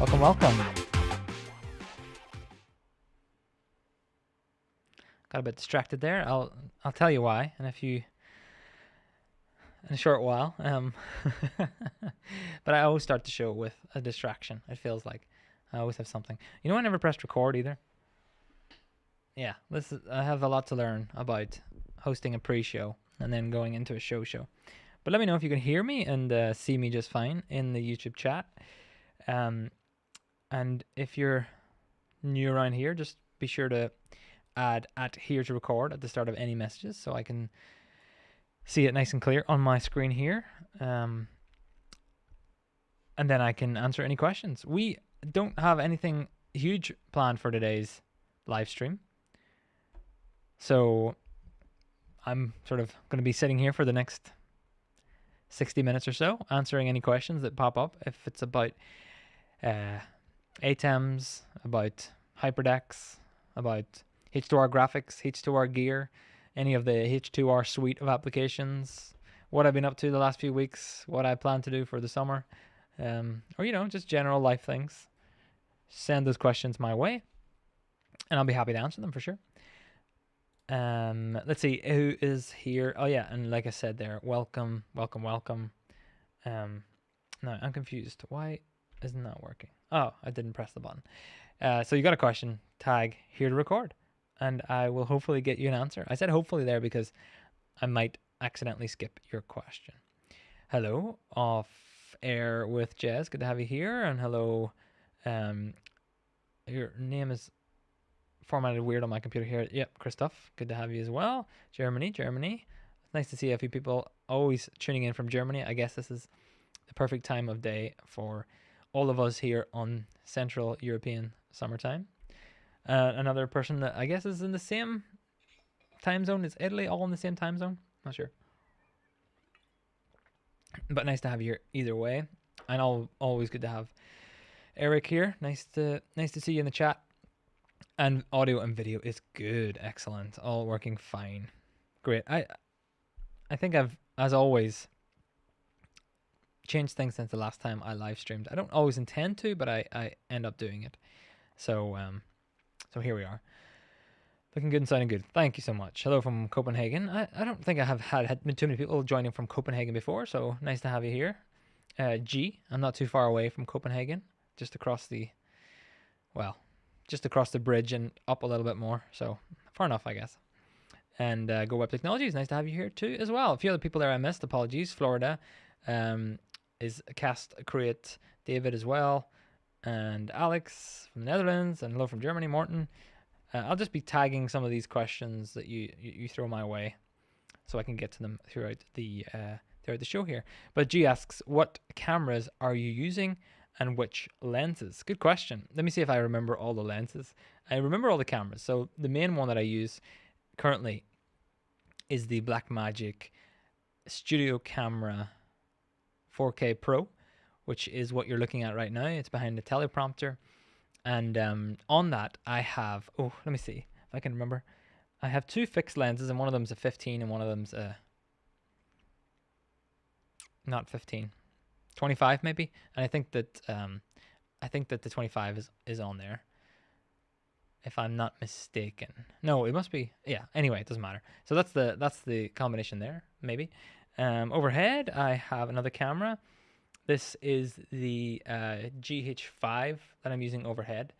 Welcome, welcome. Got a bit distracted there. I'll tell you why in a short while. But I always start the show with a distraction. It feels like I always have something. You know, I never pressed record either. Yeah, I have a lot to learn about hosting a pre-show and then going into a show. But let me know if you can hear me and see me just fine in the YouTube chat. And if you're new around here, just be sure to add at here to record at the start of any messages so I can see it nice and clear on my screen here. And then I can answer any questions. We don't have anything huge planned for today's live stream. So I'm sort of going to be sitting here for the next 60 minutes or so, answering any questions that pop up. If it's about ATEMs, about HyperDecks, about H2R graphics, H2R gear, any of the H2R suite of applications, what I've been up to the last few weeks, what I plan to do for the summer, or, you know, just general life things. Send those questions my way, and I'll be happy to answer them for sure. Let's see who is here. Oh yeah, and like I said there, welcome. No, I'm confused. Why isn't that working? Oh, I didn't press the button. So you got a question, tag here to record, and I will hopefully get you an answer. I said hopefully there because I might accidentally skip your question. Hello, off air with Jez. Good to have you here. And hello, your name is formatted weird on my computer here. Yep, Christoph. Good to have you as well. Germany. It's nice to see a few people always tuning in from Germany. I guess this is the perfect time of day for all of us here on Central European summertime. Another person that I guess is in the same time zone as Italy, all in the same time zone. Not sure. But nice to have you here either way. And always good to have Eric here. Nice to see you in the chat. And audio and video is good. Excellent. All working fine. Great. I think I've, as always, changed things since the last time I live streamed. I don't always intend to, but I end up doing it. So here we are. Looking good and sounding good. Thank you so much. Hello from Copenhagen. I don't think I have had too many people joining from Copenhagen before, so nice to have you here. I'm not too far away from Copenhagen, just across the bridge and up a little bit more, so far enough, I guess. And Go Web Technologies, nice to have you here too as well. A few other people there I missed, apologies. Florida is Cast Create, David as well, and Alex from the Netherlands, and hello from Germany, Morton. I'll just be tagging some of these questions that you throw my way so I can get to them throughout the show here. But G asks, what cameras are you using and which lenses? Good question. Let me see if I remember all the lenses. I remember all the cameras. So the main one that I use currently is the Blackmagic Studio Camera 4K Pro, which is what you're looking at right now. It's behind the teleprompter. And on that, I have, let me see if I can remember. I have two fixed lenses, and one of them's a 15, and one of them's a, not 15, 25 maybe. And I think that the 25 is on there, if I'm not mistaken. No, it must be. Yeah. Anyway, it doesn't matter. So that's the combination there. Maybe. Overhead, I have another camera. This is the GH5 that I'm using overhead,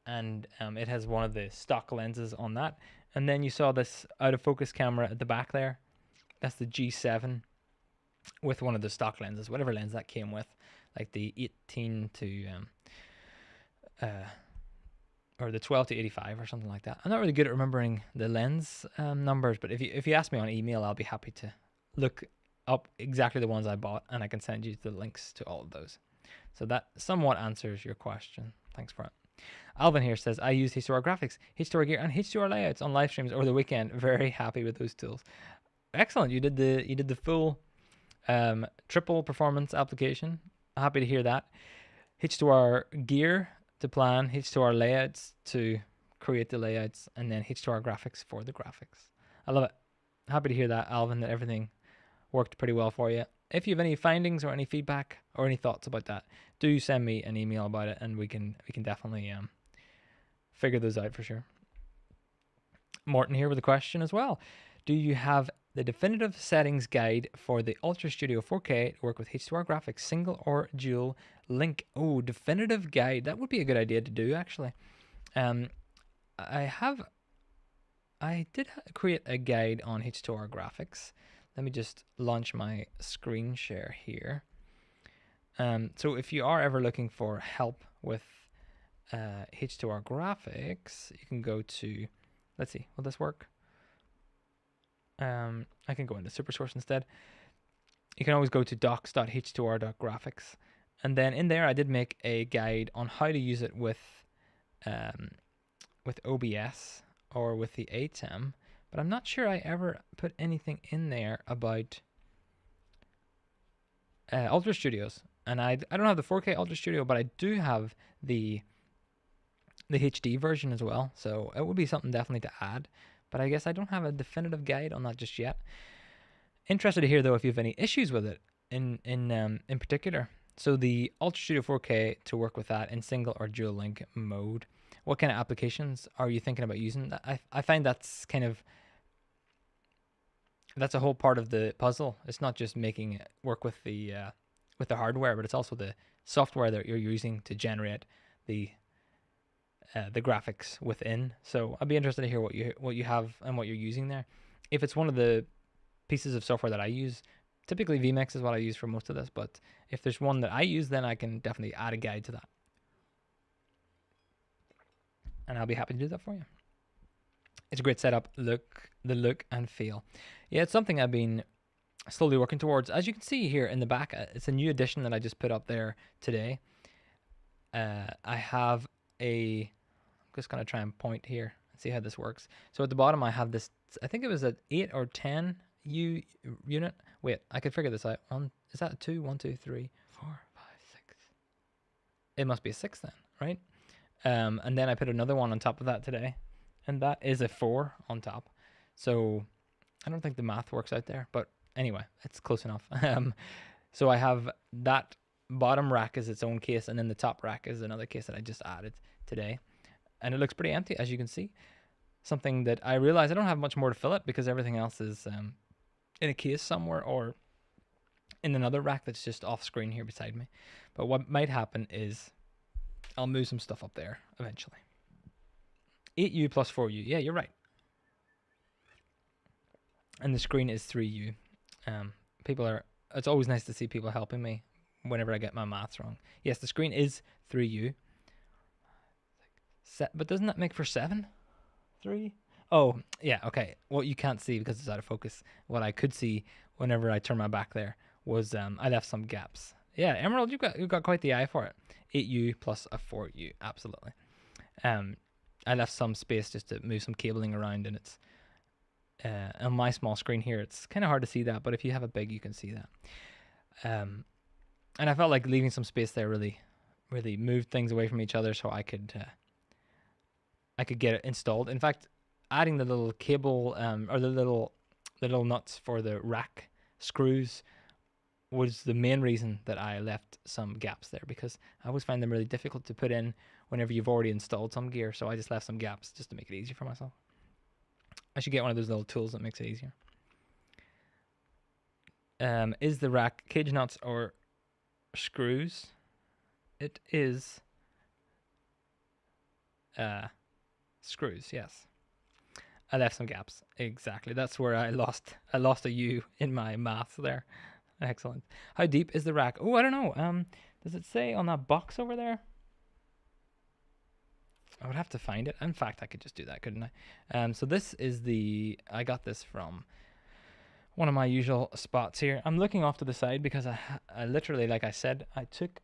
and it has one of the stock lenses on that. And then you saw this out of focus camera at the back there. That's the G7 with one of the stock lenses, whatever lens that came with, like the 18 to or the 12 to 85 or something like that. I'm not really good at remembering the lens numbers, but if you ask me on email, I'll be happy to look up exactly the ones I bought, and I can send you the links to all of those. So that somewhat answers your question. Thanks for it. Alvin here says, I use H2R graphics, H2R gear, and H2R layouts on live streams over the weekend. Very happy with those tools. Excellent. You did the full triple performance application. Happy to hear that. H2R gear to plan, H2R layouts to create the layouts, and then H2R graphics for the graphics. I love it. Happy to hear that, Alvin, that everything worked pretty well for you. if you have any findings or any feedback or any thoughts about that, do send me an email about it, and we can definitely figure those out for sure. Morton here with a question as well. Do you have the definitive settings guide for the Ultra Studio 4K to work with H2R graphics, single or dual link? Oh, definitive guide. That would be a good idea to do, actually. I did create a guide on H2R graphics. Let me just launch my screen share here. So if you are ever looking for help with H2R graphics, you can go to, let's see, will this work? I can go into SuperSource instead. You can always go to docs.h2r.graphics, and then in there I did make a guide on how to use it with OBS or with the ATEM, but I'm not sure I ever put anything in there about Ultra Studios. And I don't have the 4K Ultra Studio, but I do have the HD version as well, so it would be something definitely to add. But I guess I don't have a definitive guide on that just yet. Interested to hear though if you have any issues with it in particular. So the Ultra Studio 4K, to work with that in single or dual link mode, what kind of applications are you thinking about using? I find that's a whole part of the puzzle. It's not just making it work with the hardware, but it's also the software that you're using to generate the graphics within. So I'd be interested to hear what you have and what you're using there. If it's one of the pieces of software that I use, typically vMix is what I use for most of this, but if there's one that I use, then I can definitely add a guide to that. And I'll be happy to do that for you. It's a great setup, the look and feel. Yeah, it's something I've been slowly working towards. As you can see here in the back, it's a new addition that I just put up there today. I have I'm just going to try and point here and see how this works. So at the bottom I have this, I think it was an 8 or 10 U unit. Wait, I could figure this out. Is that a 2? 1, 2, 3, 4, 5, 6. It must be a 6 then, right? And then I put another one on top of that today, and that is a 4 on top. So I don't think the math works out there, but anyway, it's close enough. So I have that bottom rack is its own case, and then the top rack is another case that I just added today, and it looks pretty empty, as you can see. Something that I realize I don't have much more to fill it, because everything else is in a case somewhere or in another rack that's just off screen here beside me. But what might happen is I'll move some stuff up there eventually. 8U plus 4U. Yeah, you're right. And the screen is 3U. It's always nice to see people helping me whenever I get my maths wrong. Yes, the screen is 3U. But doesn't that make for 7? 3? Oh, yeah, okay. What you can't see because it's out of focus, what I could see whenever I turn my back there was I left some gaps. Yeah, Emerald, you've got quite the eye for it. 8U plus a 4U, absolutely. I left some space just to move some cabling around, and it's on my small screen here, it's kind of hard to see that, but if you have it big, you can see that. And I felt like leaving some space there really moved things away from each other, so I could get it installed. In fact, adding the little cable or the little nuts for the rack screws was the main reason that I left some gaps there, because I always find them really difficult to put in whenever you've already installed some gear. So I just left some gaps just to make it easier for myself. I should get one of those little tools that makes it easier. Is the rack cage nuts or screws? It is screws, yes. I left some gaps. Exactly. That's where I lost a U in my math there. Excellent. How deep is the rack? Oh, I don't know. Does it say on that box over there? I would have to find it. In fact, I could just do that, couldn't I? So this is I got this from one of my usual spots here. I'm looking off to the side because I literally, like I said, I took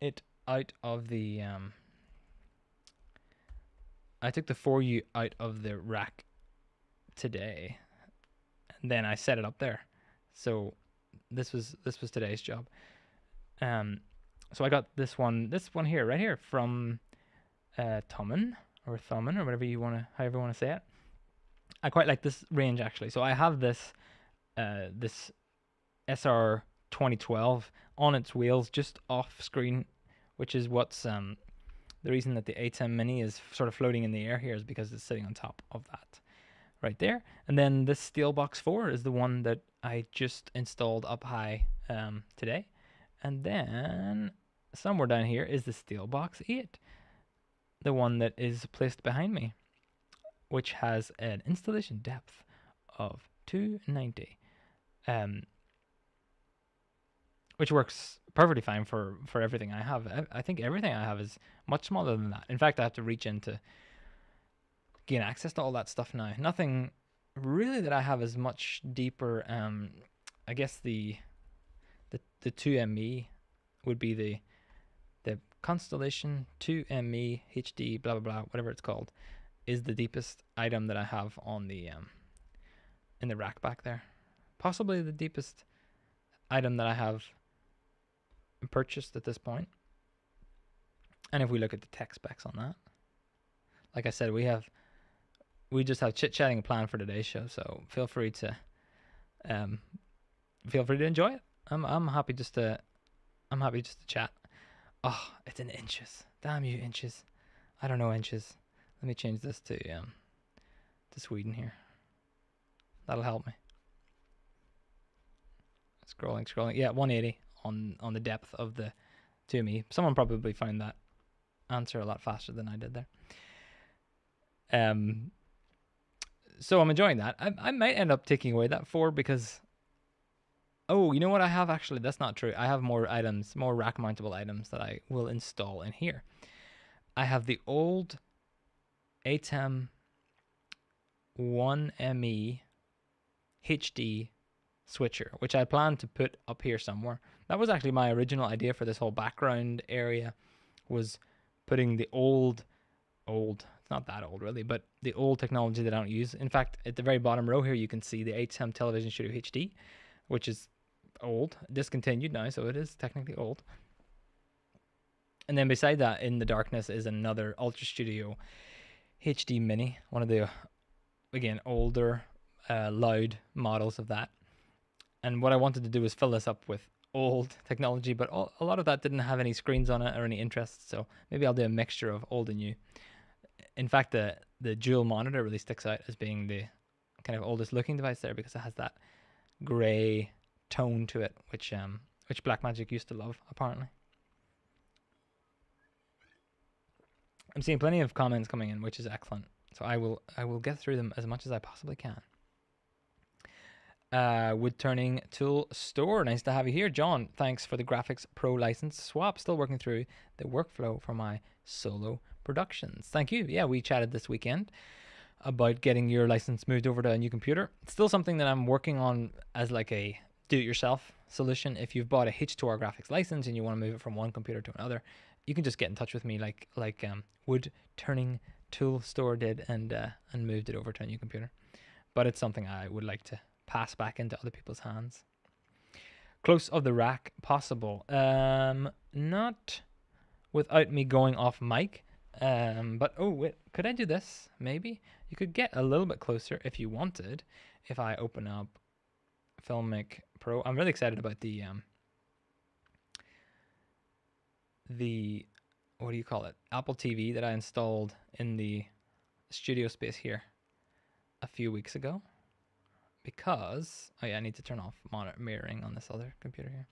it out of the I took the 4U out of the rack today, and then I set it up there. So this was today's job. So I got this one here, right here, from Tommen or Thummen or whatever however you want to say it. I quite like this range actually. So I have this this SR2 2012 on its wheels, just off screen, which is what's the reason that the A10 Mini is sort of floating in the air here is because it's sitting on top of that right there. And then this Steelbox 4 is the one that I just installed up high today. And then somewhere down here is the Steelbox 8, the one that is placed behind me, which has an installation depth of 290, which works perfectly fine for everything I have. I think everything I have is much smaller than that. In fact, I have to reach in to gain access to all that stuff now. Nothing really that I have is much deeper. I guess the 2ME would be the Constellation 2ME HD blah blah blah, whatever it's called, is the deepest item that I have on the in the rack back there. Possibly the deepest item that I have purchased at this point. And if we look at the tech specs on that, like I said, we just have chit-chatting planned for today's show, so feel free to enjoy it. I'm happy just to chat. Oh, it's in inches. Damn you, inches. I don't know inches. Let me change this to Sweden here. That'll help me. Scrolling. Yeah, 180 on the depth of the 2ME. Someone probably found that answer a lot faster than I did there. So I'm enjoying that. I might end up taking away that 4 because, oh, you know what I have actually? That's not true. I have more items, more rack mountable items that I will install in here. I have the old ATEM 1ME HD switcher, which I planned to put up here somewhere. That was actually my original idea for this whole background area, was putting the old, it's not that old really, but the old technology that I don't use. In fact, at the very bottom row here, you can see the ATEM Television Studio HD, which is old, discontinued now, so it is technically old. And then beside that, in the darkness, is another Ultra Studio HD Mini, one of the, again, older, loud models of that. And what I wanted to do was fill this up with old technology, but a lot of that didn't have any screens on it or any interest, so maybe I'll do a mixture of old and new. In fact, the dual monitor really sticks out as being the kind of oldest looking device there, because it has that gray tone to it, which Blackmagic used to love, apparently. I'm seeing plenty of comments coming in, which is excellent. So I will get through them as much as I possibly can. Wood Turning Tool Store, nice to have you here. John, thanks for the Graphics Pro license swap. Still working through the workflow for my solo productions. Thank you. Yeah, we chatted this weekend about getting your license moved over to a new computer. It's still something that I'm working on as like a do-it-yourself solution. If you've bought a H2R graphics license and you want to move it from one computer to another, you can just get in touch with me like Wood Turning Tool Store did, and moved it over to a new computer. But it's something I would like to pass back into other people's hands. Close of the rack possible. Not without me going off mic. But oh wait, could I do this? Maybe you could get a little bit closer if you wanted. If I open up Filmic Pro, I'm really excited about the what do you call it? Apple TV that I installed in the studio space here a few weeks ago. Because I need to turn off mirroring on this other computer here.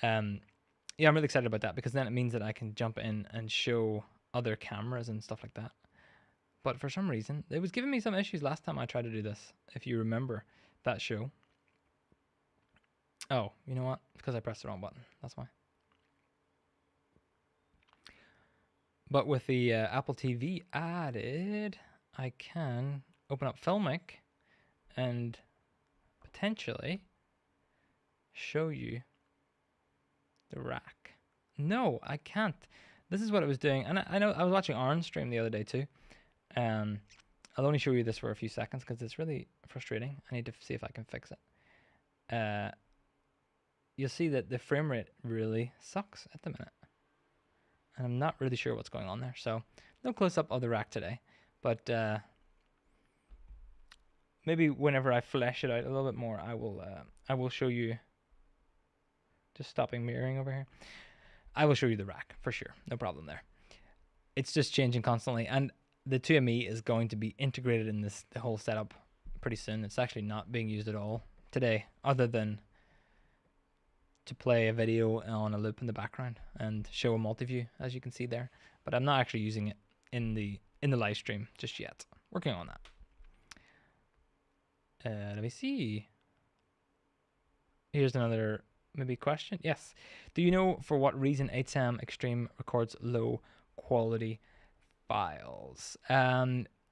Yeah, I'm really excited about that, because then it means that I can jump in and show other cameras and stuff like that. But for some reason, it was giving me some issues last time I tried to do this, if you remember that show. Oh, you know what? Because I pressed the wrong button. That's why. But with the Apple TV added, I can open up Filmic and potentially show you the rack. No, I can't. This is what it was doing. And I know I was watching Aaron's stream the other day too. I'll only show you this for a few seconds because it's really frustrating. I need to see if I can fix it. You'll see that the frame rate really sucks at the minute. And I'm not really sure what's going on there. So no close-up of the rack today. But maybe whenever I flesh it out a little bit more, I will show you Just stopping mirroring over here. I will show you the rack for sure. No problem there. It's just changing constantly, and the 2ME is going to be integrated in the whole setup pretty soon. It's actually not being used at all today, other than to play a video on a loop in the background and show a multi-view, as you can see there. But I'm not actually using it in the live stream just yet. Working on that. Let me see. Here's another maybe question. Yes. Do you know for what reason H2R Extreme records low quality files?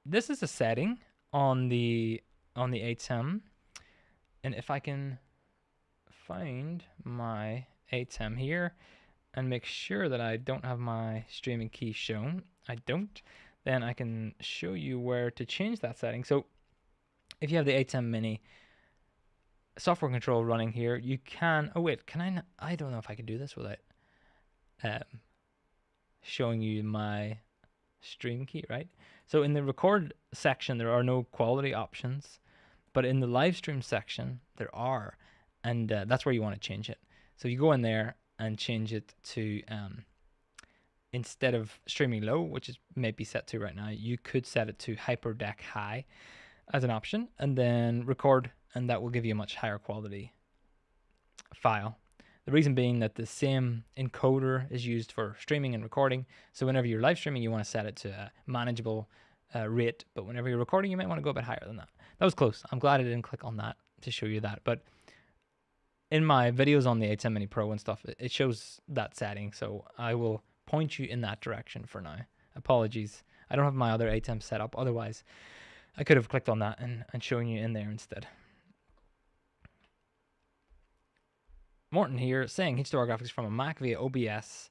This is a setting on the H2R, and if I can find my H2R here and make sure that I don't have my streaming key shown, I don't, then I can show you where to change that setting. So if you have the H2R Mini software control running here, you can, oh wait, can I not, I don't know if I can do this without showing you my stream key, right? So in the record section, there are no quality options, but in the live stream section, there are, and that's where you want to change it. So you go in there and change it to, instead of streaming low, which is maybe set to right now, you could set it to HyperDeck high as an option, and then record, and that will give you a much higher quality file. The reason being that the same encoder is used for streaming and recording. So whenever you're live streaming, you want to set it to a manageable rate, but whenever you're recording, you might want to go a bit higher than that. That was close. I'm glad I didn't click on that to show you that. But in my videos on the H2R Mini Pro and stuff, it shows that setting. So I will point you in that direction for now. Apologies. I don't have my other H2R set up. Otherwise, I could have clicked on that and shown you in there instead. Morton here saying H2R graphics from a Mac via OBS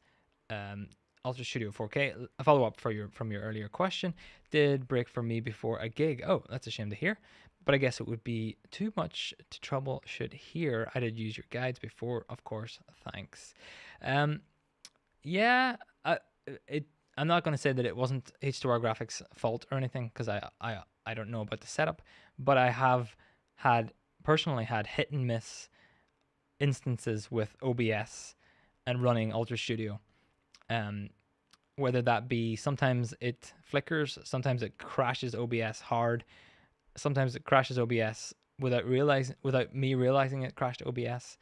Ultra Studio 4K. A follow-up from your earlier question. Did break for me before a gig. Oh, that's a shame to hear. But I guess it would be too much to troubleshoot here. I did use your guides before, of course. Thanks. Yeah, I'm not going to say that it wasn't H2R graphics fault or anything, because I don't know about the setup, but I have personally had hit and miss instances with OBS and running Ultra Studio. Whether that be sometimes it flickers, sometimes it crashes OBS hard, sometimes it crashes OBS without me realizing it crashed OBS.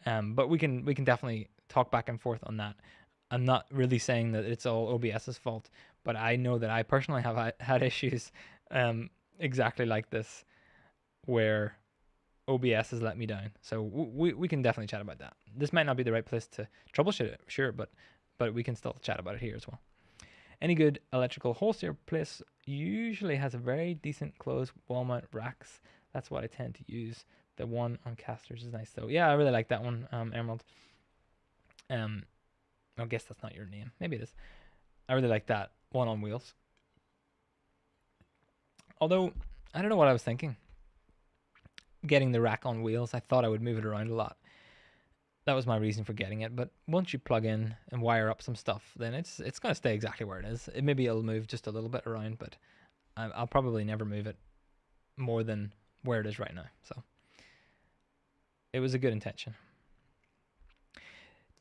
But we can definitely talk back and forth on that. I'm not really saying that it's all OBS's fault, but I know that I personally have had issues exactly like this, where OBS has let me down. So we can definitely chat about that. This might not be the right place to troubleshoot it, sure, but we can still chat about it here as well. Any good electrical wholesale place usually has a very decent closed wall mount racks. That's what I tend to use. The one on casters is nice though. Yeah, I really like that one, Emerald. I guess that's not your name. Maybe it is. I really like that one on wheels. Although, I don't know what I was thinking. Getting the rack on wheels, I thought I would move it around a lot. That was my reason for getting it. But once you plug in and wire up some stuff, then it's going to stay exactly where it is. Maybe it'll move just a little bit around, but I'll probably never move it more than where it is right now. So it was a good intention.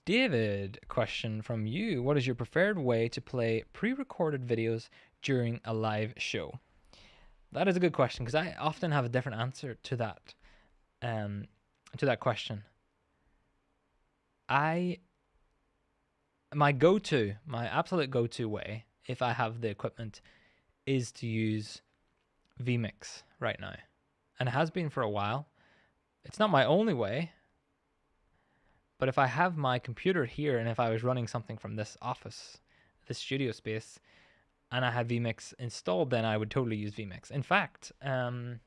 David, question from you. What is your preferred way to play pre-recorded videos during a live show? That is a good question, because I often have a different answer to that question. My absolute go-to way, if I have the equipment, is to use vMix right now. And it has been for a while. It's not my only way, but if I have my computer here and if I was running something from this office, this studio space, and I had vMix installed, then I would totally use vMix. In fact, my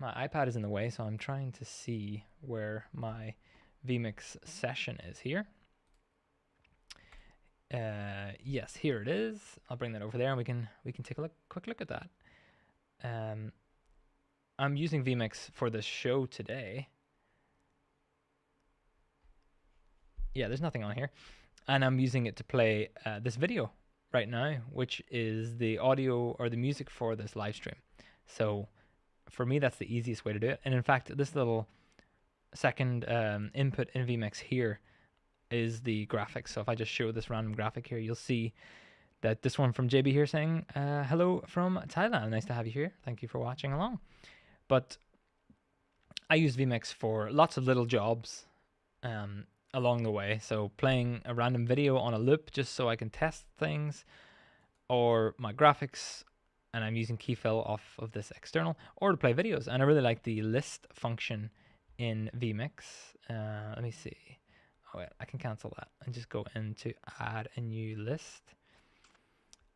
iPad is in the way, so I'm trying to see where my vMix session is here. Yes, here it is. I'll bring that over there, and we can take a quick look at that. I'm using vMix for this show today. Yeah, there's nothing on here, and I'm using it to play this video right now, which is the audio or the music for this live stream. So for me, that's the easiest way to do it. And in fact, this little second input in vMix here is the graphics. So if I just show this random graphic here, you'll see that this one from JB here saying, hello from Thailand. Nice to have you here. Thank you for watching along. But I use vMix for lots of little jobs along the way. So playing a random video on a loop just so I can test things, or my graphics, and I'm using keyfill off of this external, or to play videos. And I really like the list function in vMix. Let me see. Oh wait, I can cancel that and just go into add a new list.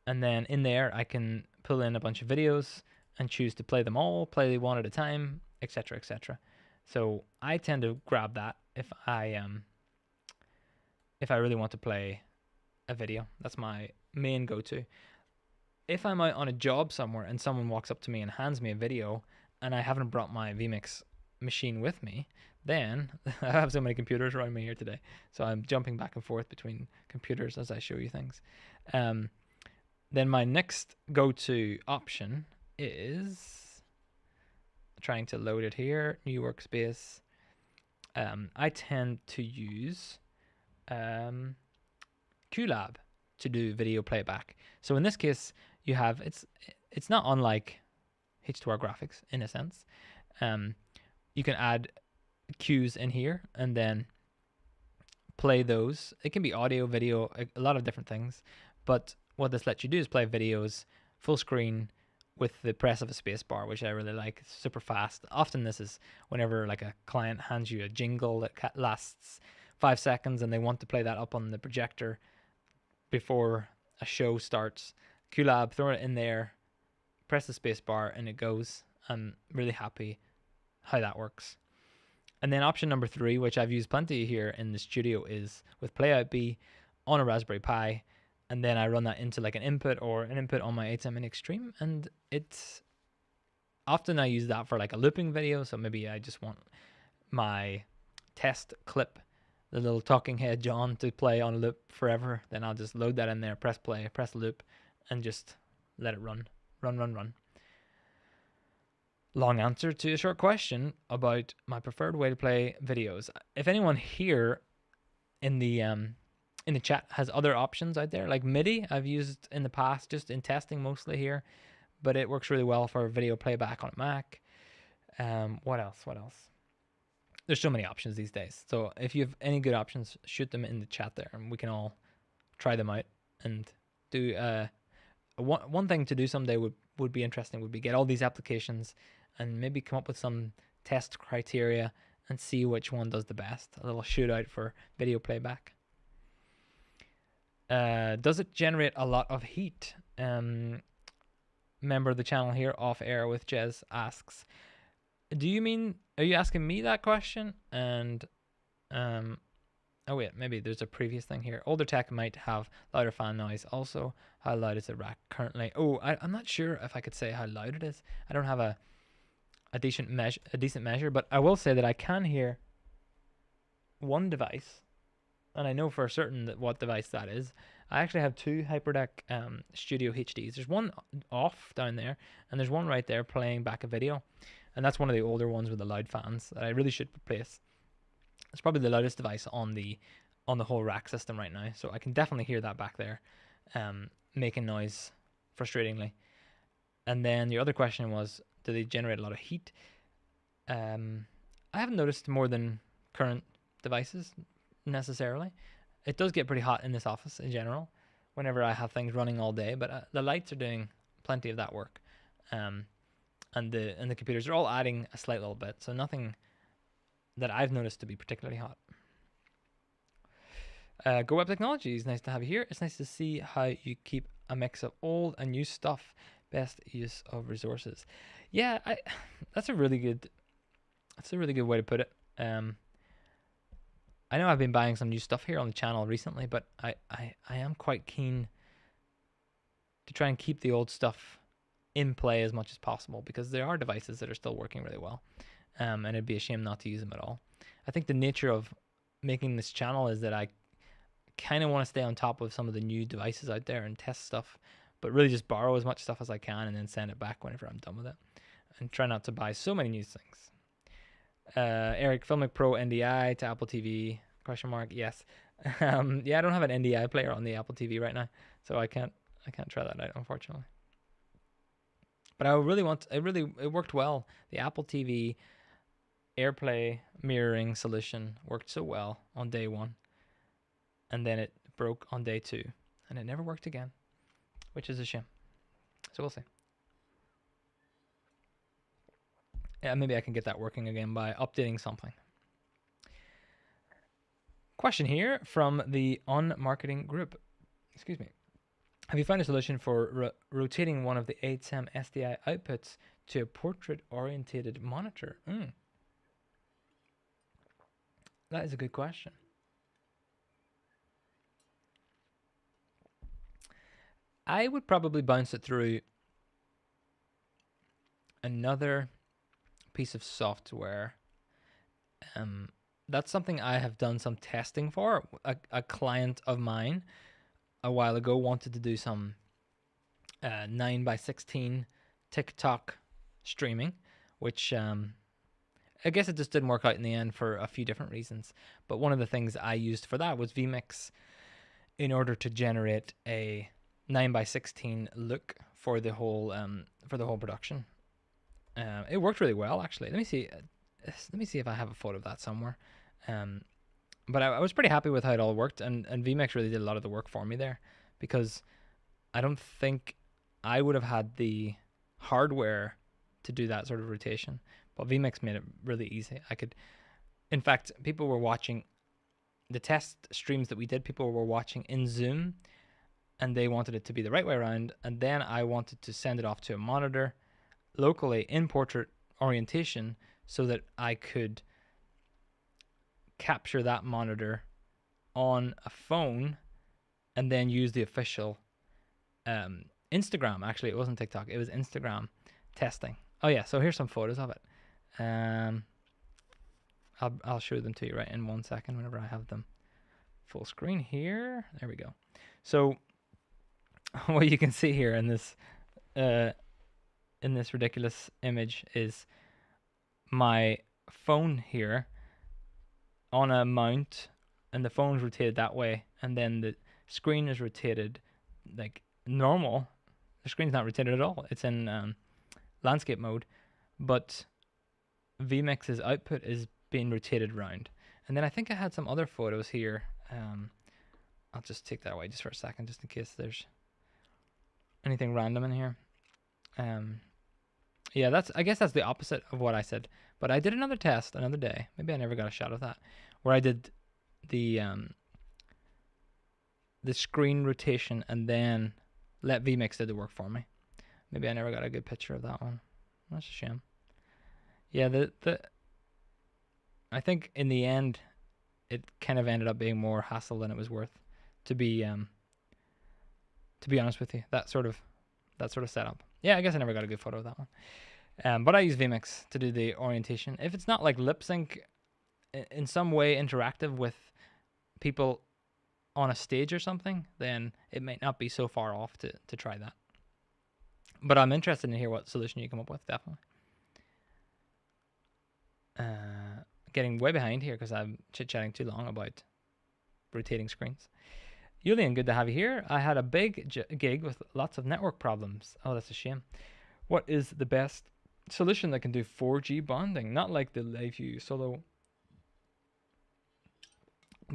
And then in there, I can pull in a bunch of videos and choose to play them all, play one at a time, etc., etc. So I tend to grab that if I really want to play a video. That's my main go-to. If I'm out on a job somewhere and someone walks up to me and hands me a video and I haven't brought my vMix machine with me, then I have so many computers around me here today, so I'm jumping back and forth between computers as I show you things. Then my next go-to option is trying to load it here, new workspace. I tend to use QLab to do video playback. So in this case, you have it's not unlike H2R graphics in a sense. You can add cues in here and then play those. It can be audio, video, a lot of different things. But what this lets you do is play videos full screen with the press of a space bar, which I really like. It's super fast. Often this is whenever like a client hands you a jingle that lasts 5 seconds and they want to play that up on the projector before a show starts. QLab, throw it in there, press the space bar, and it goes. I'm really happy how that works. And then option number 3, which I've used plenty here in the studio, is with PlayOutB on a Raspberry Pi, and then I run that into like an input or an input on my ATEM Mini Extreme, and it's often I use that for like a looping video. So maybe I just want my test clip, the little talking head John, to play on a loop forever. Then I'll just load that in there, press play, press loop, and just let it run. Long answer to a short question about my preferred way to play videos. If anyone here in the chat has other options out there, like MIDI, I've used in the past just in testing mostly here, but it works really well for video playback on a Mac. What else? There's so many options these days. So if you have any good options, shoot them in the chat there, and we can all try them out and do. One thing to do someday would be interesting would be get all these applications and maybe come up with some test criteria and see which one does the best. A little shootout for video playback. Does it generate a lot of heat? Member of the channel here, Off Air with Jez, asks, are you asking me that question? And oh wait, maybe there's a previous thing here. Older tech might have louder fan noise. Also, how loud is the rack currently? Oh, I'm not sure if I could say how loud it is. I don't have a decent measure, but I will say that I can hear one device, and I know for certain that what device that is. I actually have 2 HyperDeck Studio HDs. There's one off down there, and there's one right there playing back a video, and that's one of the older ones with the loud fans that I really should replace. It's probably the loudest device on the whole rack system right now, so I can definitely hear that back there, making noise frustratingly. And then your other question was, do they generate a lot of heat? I haven't noticed more than current devices necessarily. It does get pretty hot in this office in general whenever I have things running all day, but the lights are doing plenty of that work, and the computers are all adding a slight little bit, so nothing that I've noticed to be particularly hot. Go Web Technologies, nice to have you here. It's nice to see how you keep a mix of old and new stuff. Best use of resources. Yeah, that's a really good way to put it. I know I've been buying some new stuff here on the channel recently, but I am quite keen to try and keep the old stuff in play as much as possible, because there are devices that are still working really well, and it'd be a shame not to use them at all. I think the nature of making this channel is that I kind of want to stay on top of some of the new devices out there and test stuff, but really just borrow as much stuff as I can and then send it back whenever I'm done with it, and try not to buy so many new things. Eric, Filmic Pro NDI to Apple TV? Question mark. Yes. Yeah, I don't have an NDI player on the Apple TV right now, so I can't try that out, unfortunately. But I really want. It worked well. The Apple TV AirPlay mirroring solution worked so well on day 1, and then it broke on day 2, and it never worked again, which is a shame. So we'll see. Yeah, maybe I can get that working again by updating something. Question here from the On Marketing group. Excuse me. Have you found a solution for rotating one of the ATEM SDI outputs to a portrait-orientated monitor? That is a good question. I would probably bounce it through another piece of software. That's something I have done some testing for. A client of mine a while ago wanted to do some 9:16 TikTok streaming, which I guess it just didn't work out in the end for a few different reasons. But one of the things I used for that was vMix in order to generate a 9:16 look for the whole production. It worked really well, actually. Let me see if I have a photo of that somewhere. But I was pretty happy with how it all worked, and vMix really did a lot of the work for me there, because I don't think I would have had the hardware to do that sort of rotation, but vMix made it really easy. In fact, people were watching the test streams that we did. People were watching in Zoom, and they wanted it to be the right way around, and then I wanted to send it off to a monitor locally in portrait orientation so that I could capture that monitor on a phone and then use the official Instagram. Actually, it wasn't TikTok, it was Instagram testing. Oh yeah, so here's some photos of it. I'll show them to you right in 1 second whenever I have them full screen here. There we go. So what you can see here in this ridiculous image is my phone here on a mount, and the phone's rotated that way, and then the screen is rotated like normal. The screen's not rotated at all. It's in landscape mode, but vMix's output is being rotated around. And then I think I had some other photos here. I'll just take that away just for a second, just in case there's anything random in here. Yeah, I guess that's the opposite of what I said. But I did another test another day. Maybe I never got a shot of that, where I did the screen rotation and then let vMix do the work for me. Maybe I never got a good picture of that one. That's a shame. Yeah, I think in the end, it kind of ended up being more hassle than it was worth. To be honest with you, that sort of setup. Yeah, I guess I never got a good photo of that one. But I use vMix to do the orientation. If it's not like lip sync, in some way interactive with people on a stage or something, then it might not be so far off to try that. But I'm interested to hear what solution you come up with, definitely. Getting way behind here because I'm chit-chatting too long about rotating screens. Julian, good to have you here. I had a big gig with lots of network problems. Oh, that's a shame. What is the best solution that can do 4G bonding? Not like the LiveView Solo.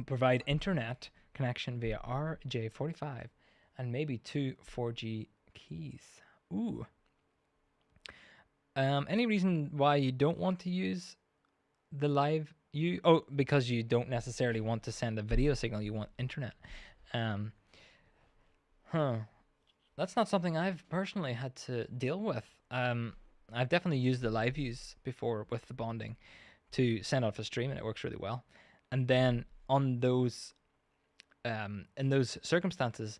Provide internet connection via RJ45 and maybe 2 4G keys. Ooh. Any reason why you don't want to use the LiveView? Oh, because you don't necessarily want to send a video signal. You want internet. That's not something I've personally had to deal with. I've definitely used the LiveViews before with the bonding to send off a stream, and it works really well. And then on those, in those circumstances,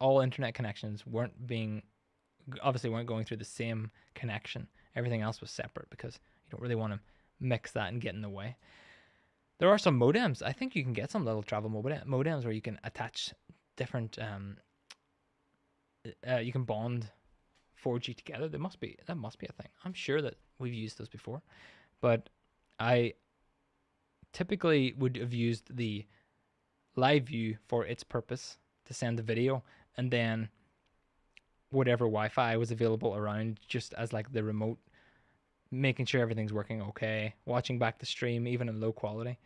all internet connections weren't going through the same connection. Everything else was separate because you don't really want to mix that and get in the way. There are some modems. I think you can get some little travel modems where you can attach different. You can bond 4G together. That must be a thing. I'm sure that we've used those before, but I typically would have used the live view for its purpose to send the video, and then whatever Wi-Fi was available around just as like the remote, making sure everything's working okay, watching back the stream even in low quality.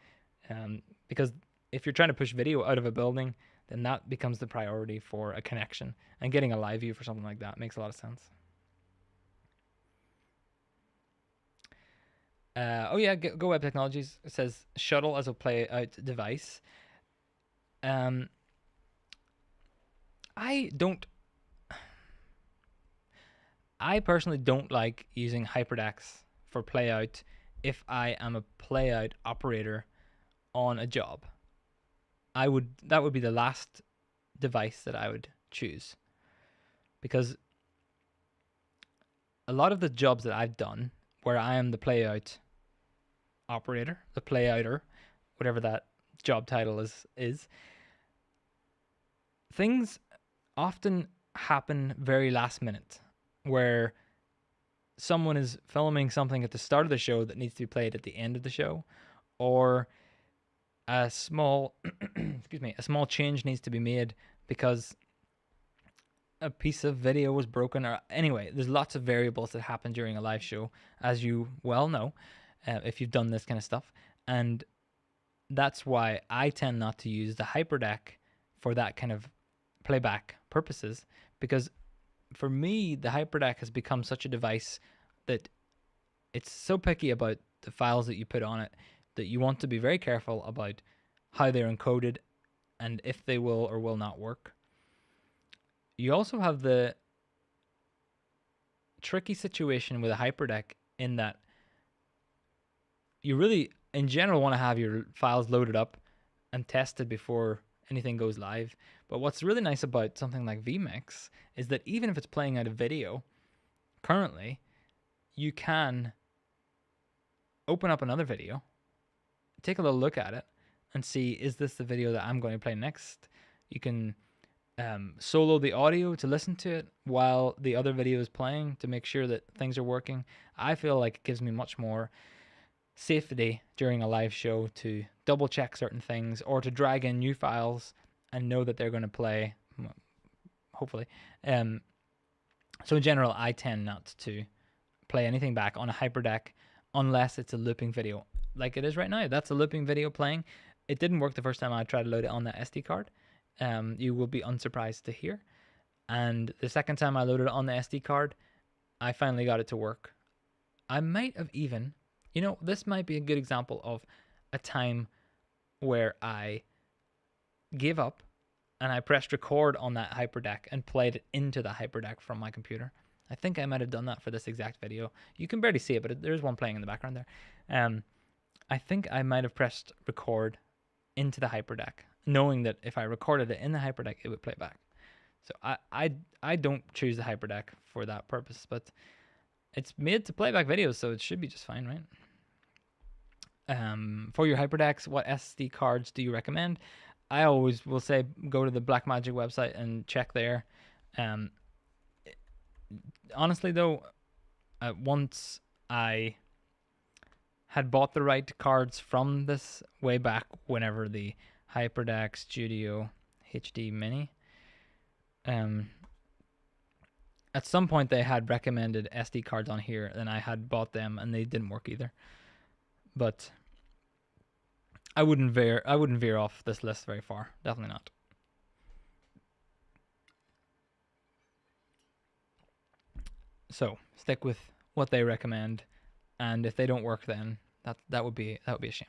Because if you're trying to push video out of a building, then that becomes the priority for a connection, and getting a live view for something like that makes a lot of sense. Oh yeah, Go Web Technologies says shuttle as a play out device. I don't. I personally don't like using HyperDecks for playout if I am a playout operator on a job. That would be the last device that I would choose, because a lot of the jobs that I've done where I am the playout operator, the playouter, whatever that job title is, things often happen very last minute, where someone is filming something at the start of the show that needs to be played at the end of the show, or a small a small change needs to be made because a piece of video was broken, or anyway, there's lots of variables that happen during a live show, as you well know, if you've done this kind of stuff. And that's why I tend not to use the HyperDeck for that kind of playback purposes, because for me, the HyperDeck has become such a device that it's so picky about the files that you put on it that you want to be very careful about how they're encoded and if they will or will not work. You also have the tricky situation with a HyperDeck in that you really, in general, want to have your files loaded up and tested before anything goes live. But what's really nice about something like vMix is that even if it's playing out a video, currently, you can open up another video, take a little look at it, and see, is this the video that I'm going to play next? You can solo the audio to listen to it while the other video is playing to make sure that things are working. I feel like it gives me much more safety during a live show to double check certain things, or to drag in new files and know that they're going to play, hopefully. So in general, I tend not to play anything back on a HyperDeck unless it's a looping video like it is right now. That's a looping video playing. It didn't work the first time I tried to load it on the SD card. You will be unsurprised to hear. And the second time I loaded it on the SD card, I finally got it to work. I might have even, this might be a good example of a time where I gave up and I pressed record on that HyperDeck and played it into the HyperDeck from my computer. I think I might have done that for this exact video. You can barely see it, but there's one playing in the background there. I think I might have pressed record into the HyperDeck, knowing that if I recorded it in the HyperDeck, it would play back. So I don't choose the HyperDeck for that purpose, but it's made to play back videos, so it should be just fine, right? For your HyperDecks, what SD cards do you recommend? I always will say go to the Blackmagic website and check there. Honestly, though, once I had bought the right cards from this way back whenever the HyperDeck Studio HD Mini, at some point they had recommended SD cards on here, and I had bought them and they didn't work either. But I wouldn't veer off this list very far. Definitely not. So stick with what they recommend, and if they don't work, then that would be a shame.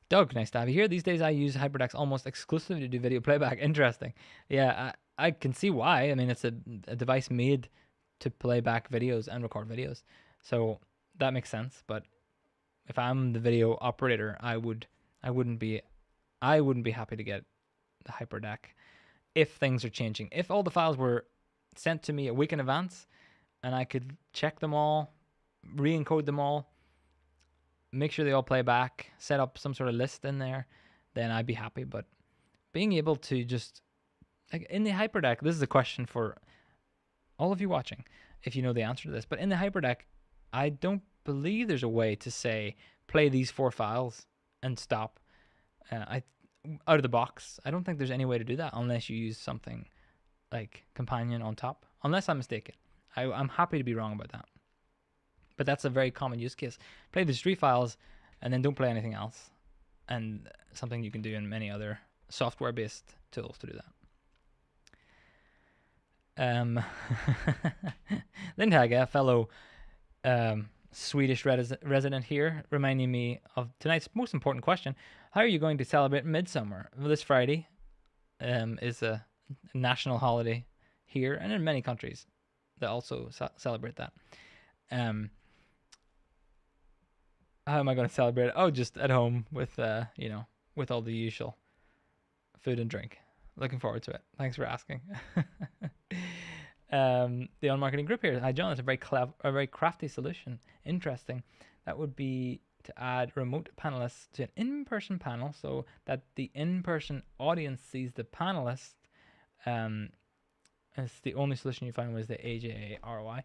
Doug, nice to have you here. These days I use HyperDecks almost exclusively to do video playback. Interesting. Yeah, I can see why. I mean, it's a device made to play back videos and record videos, so that makes sense. But if I'm the video operator, I wouldn't be happy to get the HyperDeck if things are changing. If all the files were sent to me a week in advance and I could check them all, re-encode them all, make sure they all play back, set up some sort of list in there, then I'd be happy. But being able to just, like in the HyperDeck, this is a question for all of you watching, if you know the answer to this, but in the HyperDeck, I don't believe there's a way to say play these 4 files and stop. I out of the box. I don't think there's any way to do that unless you use something like Companion on top. Unless I'm mistaken. I'm happy to be wrong about that. But that's a very common use case. Play these 3 files and then don't play anything else. And something you can do in many other software-based tools to do that. Lindhage, a fellow Swedish resident here, reminding me of tonight's most important question. How are you going to celebrate Midsummer? Well, this Friday is a national holiday here and in many countries that also celebrate that. How am I going to celebrate it? Oh, just at home with, with all the usual food and drink. Looking forward to it. Thanks for asking. The on-marketing group here. Hi, John. It's a very clever, a very crafty solution. Interesting. That would be to add remote panelists to an in-person panel so that the in-person audience sees the panelist. It's the only solution you find was the AJA ROI.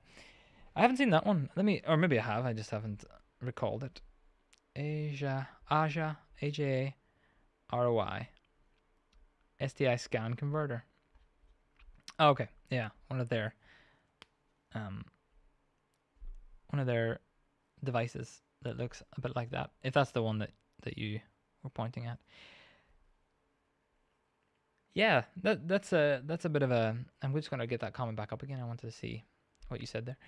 I haven't seen that one. Or maybe I have. I just haven't recalled it. AJA ROI. STI scan converter. Oh, okay, yeah, one of their devices that looks a bit like that. If that's the one that you were pointing at. Yeah, that's a bit of a. I'm just gonna get that comment back up again. I wanted to see what you said there.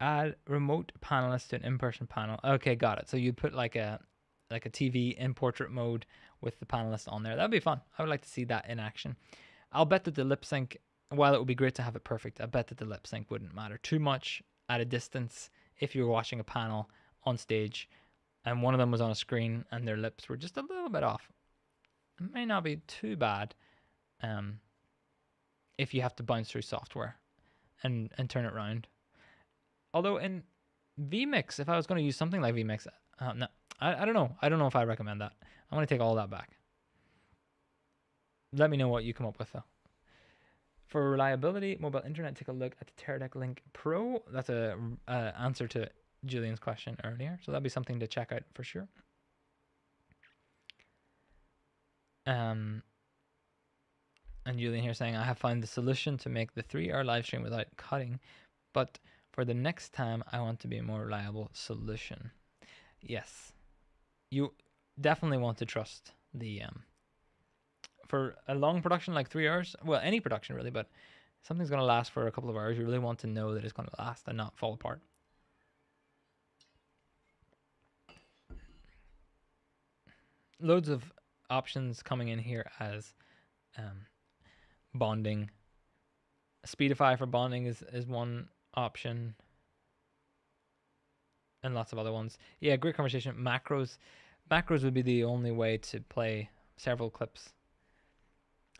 Add remote panelists to an in-person panel. Okay, got it. So you'd put like a TV in portrait mode with the panelists on there. That'd be fun. I would like to see that in action. I'll bet that the lip sync, while it would be great to have it perfect, I bet that the lip sync wouldn't matter too much at a distance if you were watching a panel on stage and one of them was on a screen and their lips were just a little bit off. It may not be too bad if you have to bounce through software and turn it around. Although in vMix, if I was going to use something like vMix, no, I don't know. I don't know if I recommend that. I'm going to take all that back. Let me know what you come up with, though. For reliability, mobile internet, take a look at the HyperDeck Link Pro. That's a answer to Julian's question earlier. So that'll be something to check out for sure. And Julian here saying, I have found the solution to make the 3-hour live stream without cutting, but for the next time, I want to be a more reliable solution. Yes, you definitely want to trust the for a long production like 3 hours. Well, any production really, but something's going to last for a couple of hours. You really want to know that it's going to last and not fall apart. Loads of options coming in here as bonding. Speedify for bonding is one option, and lots of other ones. Yeah, great conversation. Macros would be the only way to play several clips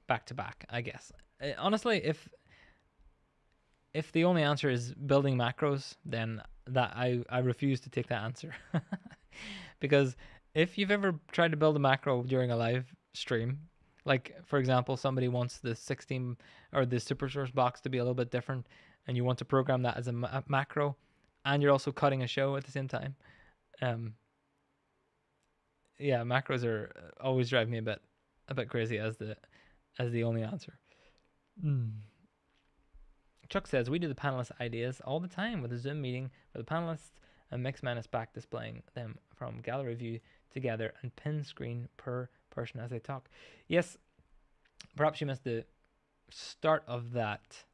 back to back, I guess. Honestly, if the only answer is building macros, then that I refuse to take that answer. Because if you've ever tried to build a macro during a live stream, like for example, somebody wants the 16 or the SuperSource box to be a little bit different, and you want to program that as a macro, and you're also cutting a show at the same time. Yeah, macros are always drive me a bit crazy as the only answer. Chuck says, we do the panelist ideas all the time with a Zoom meeting for the panelists, and Mixman is back displaying them from gallery view together and pin screen per person as they talk. Yes, perhaps you missed the start of that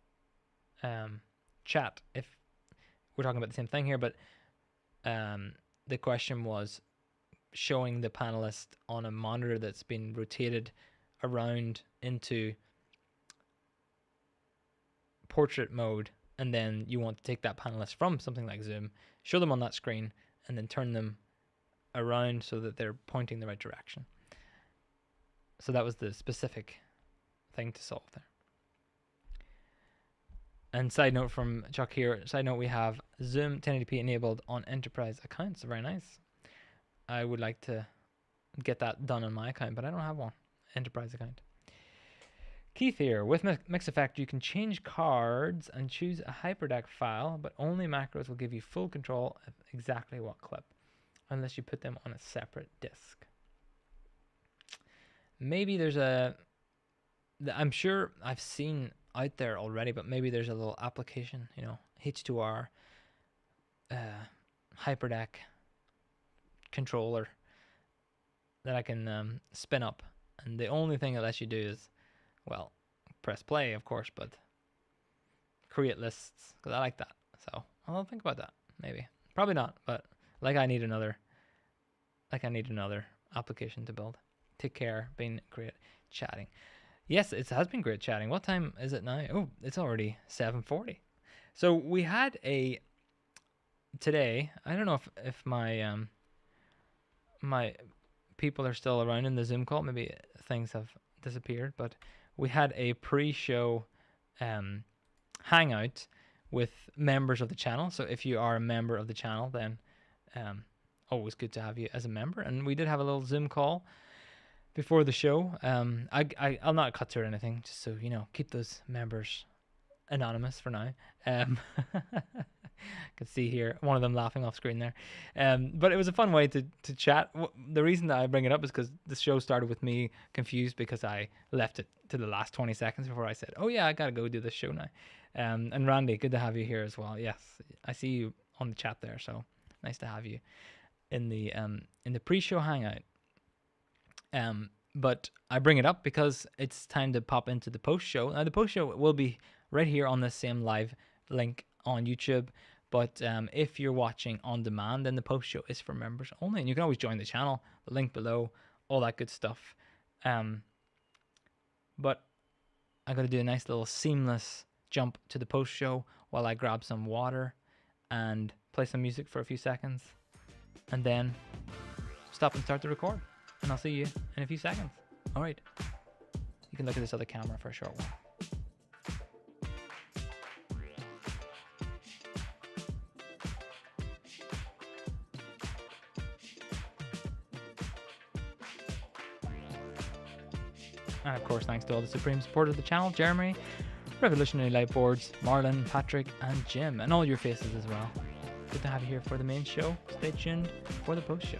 chat if we're talking about the same thing here, but the question was showing the panelist on a monitor that's been rotated around into portrait mode, and then you want to take that panelist from something like Zoom, show them on that screen, and then turn them around so that they're pointing the right direction. So that was the specific thing to solve there. And side note from Chuck here, we have Zoom 1080p enabled on enterprise accounts. Very nice. I would like to get that done on my account, but I don't have one enterprise account. Keith here. With Mix Effect, you can change cards and choose a HyperDeck file, but only macros will give you full control of exactly what clip, unless you put them on a separate disk. Maybe there's I'm sure I've seen out there already, but maybe there's a little application, you know, H2R, HyperDeck controller that I can spin up, and the only thing it lets you do is, well, press play, of course, but create lists, because I like that. So I'll think about that. Maybe, probably not, but I need another application to build. Take care. Been great chatting. Yes, it has been great chatting. What time is it now? Oh, it's already 7:40. So we had today. I don't know if my my people are still around in the Zoom call. Maybe things have disappeared, but we had a pre-show hangout with members of the channel. So if you are a member of the channel, then always good to have you as a member. And we did have a little Zoom call before the show. I'll not cut to or anything, just so you know, keep those members anonymous for now. I can see here one of them laughing off screen there. But it was a fun way to chat. The reason that I bring it up is because the show started with me confused because I left it to the last 20 seconds before I said, oh yeah, I gotta go do this show now. And Randy, good to have you here as well. Yes, I see you on the chat there, so nice to have you in the pre-show hangout. But I bring it up because it's time to pop into the post-show. Now the post-show will be right here on the same live link on YouTube, but if you're watching on demand, then the post-show is for members only, and you can always join the channel, the link below, all that good stuff. But I'm going to do a nice little seamless jump to the post-show while I grab some water and play some music for a few seconds, and then stop and start the record. And I'll see you in a few seconds. All right. You can look at this other camera for a short while. And of course, thanks to all the supreme supporters of the channel: Jeremy, Revolutionary Lightboards, Marlon, Patrick, and Jim, and all your faces as well. Good to have you here for the main show. Stay tuned for the post show.